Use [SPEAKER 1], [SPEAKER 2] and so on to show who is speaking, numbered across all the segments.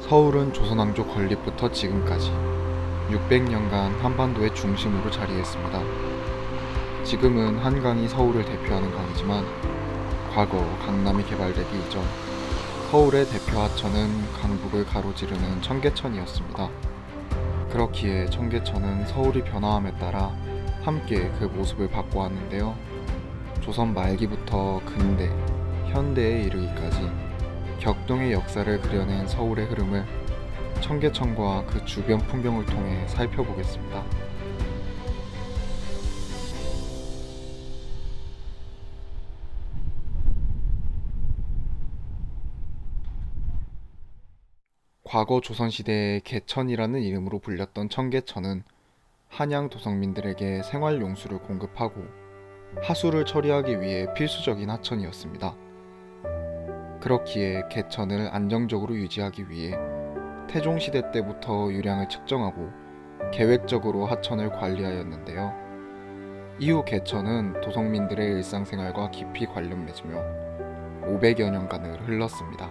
[SPEAKER 1] 서울은 조선왕조 건립부터 지금까지 600년간 한반도의 중심으로 자리했습니다. 지금은 한강이 서울을 대표하는 강이지만 과거 강남이 개발되기 이전 서울의 대표 하천은 강북을 가로지르는 청계천이었습니다. 그렇기에 청계천은 서울이 변화함에 따라 함께 그 모습을 바꿔왔는데요. 조선 말기부터 근대, 현대에 이르기까지 격동의 역사를 그려낸 서울의 흐름을 청계천과 그 주변 풍경을 통해 살펴보겠습니다. 과거 조선시대의 개천이라는 이름으로 불렸던 청계천은 한양 도성민들에게 생활용수를 공급하고 하수를 처리하기 위해 필수적인 하천이었습니다. 그렇기에 개천을 안정적으로 유지하기 위해 태종시대 때부터 유량을 측정하고 계획적으로 하천을 관리하였는데요. 이후 개천은 도성민들의 일상생활과 깊이 관련 맺으며 500여 년간을 흘렀습니다.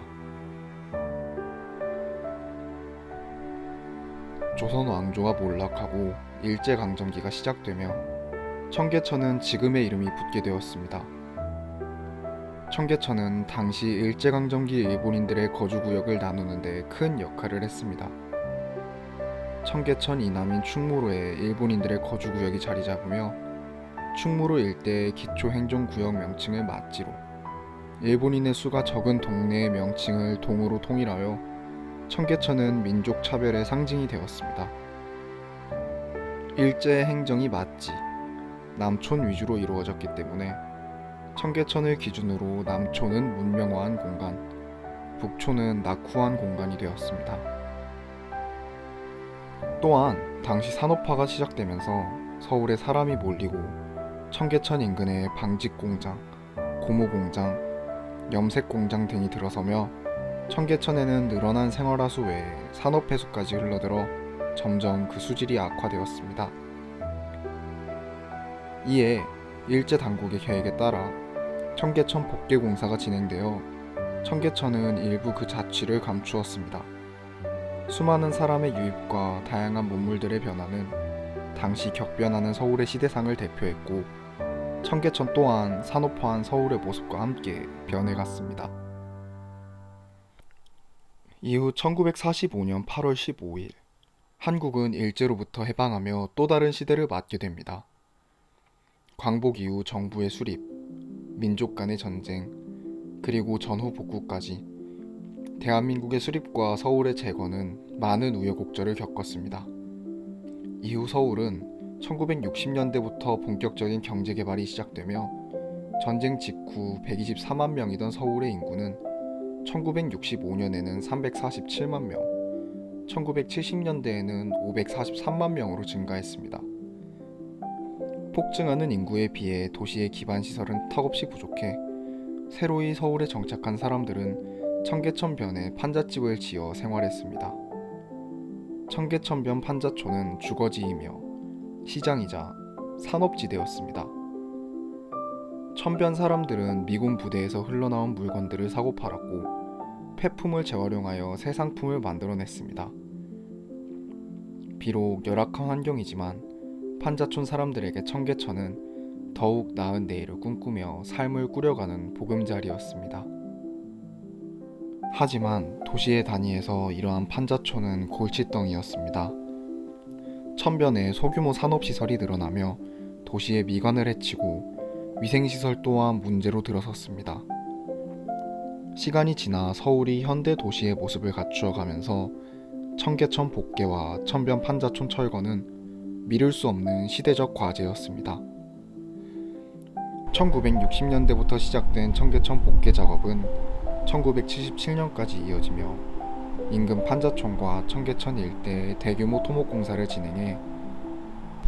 [SPEAKER 1] 조선 왕조가 몰락하고 일제강점기가 시작되며 청계천은 지금의 이름이 붙게 되었습니다. 청계천은 당시 일제강점기 일본인들의 거주구역을 나누는 데 큰 역할을 했습니다. 청계천 이남인 충무로에 일본인들의 거주구역이 자리 잡으며 충무로 일대의 기초행정구역 명칭을 맞지로 일본인의 수가 적은 동네의 명칭을 동으로 통일하여 청계천은 민족 차별의 상징이 되었습니다. 일제의 행정이 맞지, 남촌 위주로 이루어졌기 때문에 청계천을 기준으로 남촌은 문명화한 공간, 북촌은 낙후한 공간이 되었습니다. 또한 당시 산업화가 시작되면서 서울에 사람이 몰리고 청계천 인근에 방직공장, 고무공장, 염색공장 등이 들어서며 청계천에는 늘어난 생활하수 외에 산업폐수까지 흘러들어 점점 그 수질이 악화되었습니다. 이에 일제 당국의 계획에 따라 청계천 복개 공사가 진행되어 청계천은 일부 그 자취를 감추었습니다. 수많은 사람의 유입과 다양한 문물들의 변화는 당시 격변하는 서울의 시대상을 대표했고 청계천 또한 산업화한 서울의 모습과 함께 변해갔습니다. 이후 1945년 8월 15일 한국은 일제로부터 해방하며 또 다른 시대를 맞게 됩니다. 광복 이후 정부의 수립, 민족 간의 전쟁, 그리고 전후 복구까지 대한민국의 수립과 서울의 재건은 많은 우여곡절을 겪었습니다. 이후 서울은 1960년대부터 본격적인 경제개발이 시작되며 전쟁 직후 124만 명이던 서울의 인구는 1965년에는 347만 명, 1970년대에는 543만 명으로 증가했습니다. 폭증하는 인구에 비해 도시의 기반시설은 턱없이 부족해 새로이 서울에 정착한 사람들은 청계천변에 판잣집을 지어 생활했습니다. 청계천변 판잣촌은 주거지이며 시장이자 산업지대였습니다. 천변 사람들은 미군 부대에서 흘러나온 물건들을 사고 팔았고 폐품을 재활용하여 새 상품을 만들어냈습니다. 비록 열악한 환경이지만 판잣촌 사람들에게 청계천은 더욱 나은 내일을 꿈꾸며 삶을 꾸려가는 보금자리였습니다. 하지만 도시의 단위에서 이러한 판잣촌은 골칫덩이였습니다. 천변에 소규모 산업시설이 늘어나며 도시의 미관을 해치고 위생시설 또한 문제로 들어섰습니다. 시간이 지나 서울이 현대 도시의 모습을 갖추어가면서 청계천 복개와 천변 판잣촌 철거는 미룰 수 없는 시대적 과제였습니다. 1960년대부터 시작된 청계천 복개 작업은 1977년까지 이어지며 인근 판잣촌과 청계천 일대에 대규모 토목공사를 진행해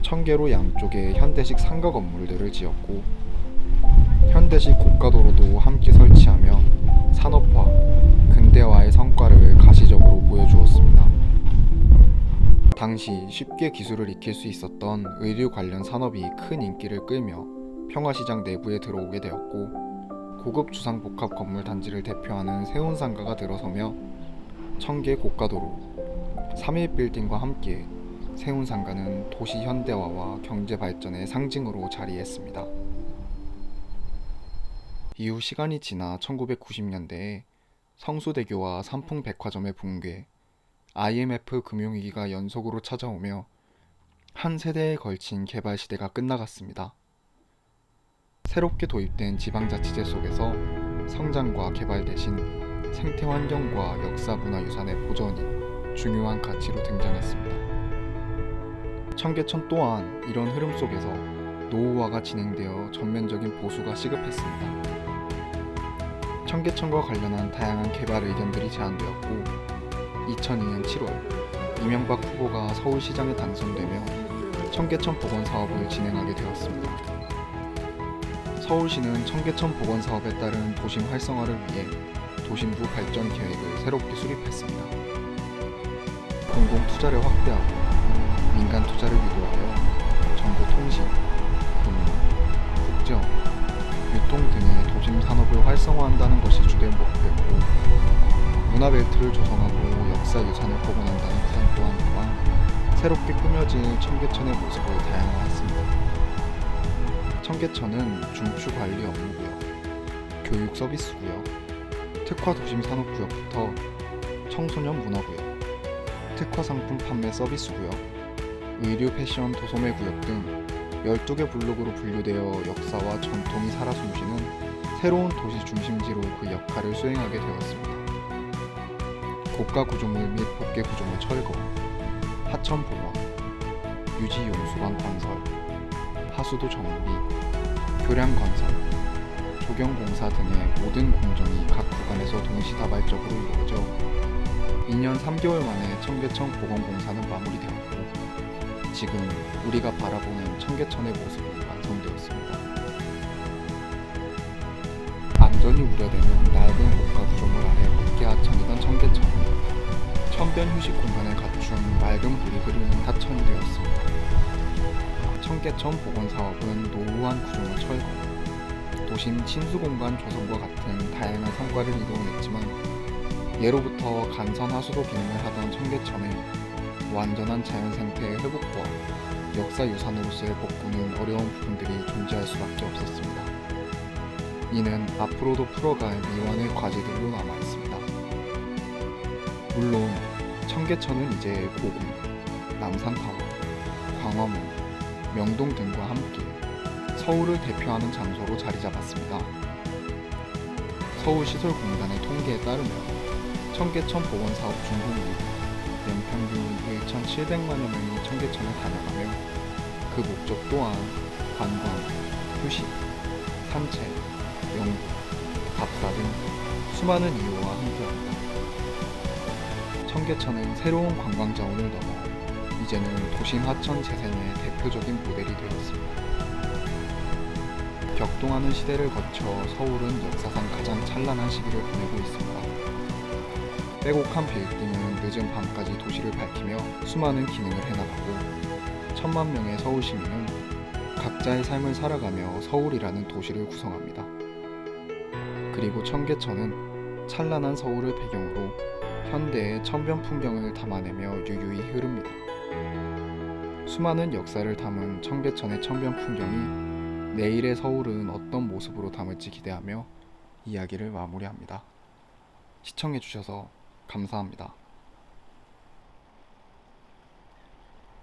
[SPEAKER 1] 청계로 양쪽에 현대식 상가 건물들을 지었고 현대식 고가도로도 함께 설치하며 산업화, 근대화의 성과를 가시적으로 보여주었습니다. 당시 쉽게 기술을 익힐 수 있었던 의류 관련 산업이 큰 인기를 끌며 평화시장 내부에 들어오게 되었고 고급 주상복합 건물 단지를 대표하는 세운상가가 들어서며 청계 고가도로, 3일 빌딩과 함께 세운 상가는 도시 현대화와 경제 발전의 상징으로 자리했습니다. 이후 시간이 지나 1990년대에 성수대교와 삼풍백화점의 붕괴, IMF 금융위기가 연속으로 찾아오며 한 세대에 걸친 개발 시대가 끝나갔습니다. 새롭게 도입된 지방자치제 속에서 성장과 개발 대신 생태환경과 역사문화유산의 보존이 중요한 가치로 등장했습니다. 청계천 또한 이런 흐름 속에서 노후화가 진행되어 전면적인 보수가 시급했습니다. 청계천과 관련한 다양한 개발 의견들이 제안되었고 2002년 7월 이명박 후보가 서울시장에 당선되며 청계천 복원 사업을 진행하게 되었습니다. 서울시는 청계천 복원 사업에 따른 도심 활성화를 위해 도심부 발전 계획을 새롭게 수립했습니다. 공공 투자를 확대하고 민간 투자를 유도하여 정보통신, 금융, 국제업, 유통 등의 도심 산업을 활성화한다는 것이 주된 목표였고 문화벨트를 조성하고 역사유산을 복원한다는 구상 또한 새롭게 꾸며진 청계천의 모습을 다양화했습니다. 청계천은 중추관리 업무구역, 교육 서비스구역, 특화도심산업구역부터 청소년 문화구역, 특화상품 판매 서비스구역, 의류 패션 도소매 구역 등 12개 블록으로 분류되어 역사와 전통이 살아 숨쉬는 새로운 도시 중심지로 그 역할을 수행하게 되었습니다. 고가 구조물 및 복개 구조물 철거, 하천 복원, 유지 용수관 건설, 하수도 정비, 교량 건설, 조경 공사 등의 모든 공정이 각 구간에서 동시다발적으로 이루어져 2년 3개월 만에 청계천 복원 공사는 마무리되었고 지금 우리가 바라보는 청계천의 모습이 완성되었습니다. 안전이 우려되는 낡은 고가 구조물 아래 헛개 하천이던 청계천은 천변 휴식 공간을 갖춘 맑은 물이 흐르는 하천이 되었습니다. 청계천 복원 사업은 노후한 구조물 철거, 도심 친수공간 조성과 같은 다양한 성과를 이루어냈지만 예로부터 간선 하수도 기능을 하던 청계천에 완전한 자연생태의 회복과 역사유산으로서의 복구는 어려운 부분들이 존재할 수밖에 없었습니다. 이는 앞으로도 풀어갈 미완의 과제들로 남아있습니다. 물론 청계천은 이제 고궁, 남산타워, 광화문, 명동 등과 함께 서울을 대표하는 장소로 자리잡았습니다. 서울시설공단의 통계에 따르면 청계천 복원사업 준공 이후 연평균 1,700만여 명이 청계천을 다녀가며 그 목적 또한 관광, 휴식, 산책, 연구, 답사 등 수많은 이유와 함께합니다. 청계천은 새로운 관광자원을 넘어 이제는 도심 하천 재생의 대표적인 모델이 되었습니다. 격동하는 시대를 거쳐 서울은 역사상 가장 찬란한 시기를 보내고 있습니다. 빼곡한 빌딩은 늦은 밤까지 도시를 밝히며 수많은 기능을 해나가고 1000만 명의 서울 시민은 각자의 삶을 살아가며 서울이라는 도시를 구성합니다. 그리고 청계천은 찬란한 서울을 배경으로 현대의 천변 풍경을 담아내며 유유히 흐릅니다. 수많은 역사를 담은 청계천의 천변 풍경이 내일의 서울은 어떤 모습으로 담을지 기대하며 이야기를 마무리합니다. 시청해주셔서 감사합니다.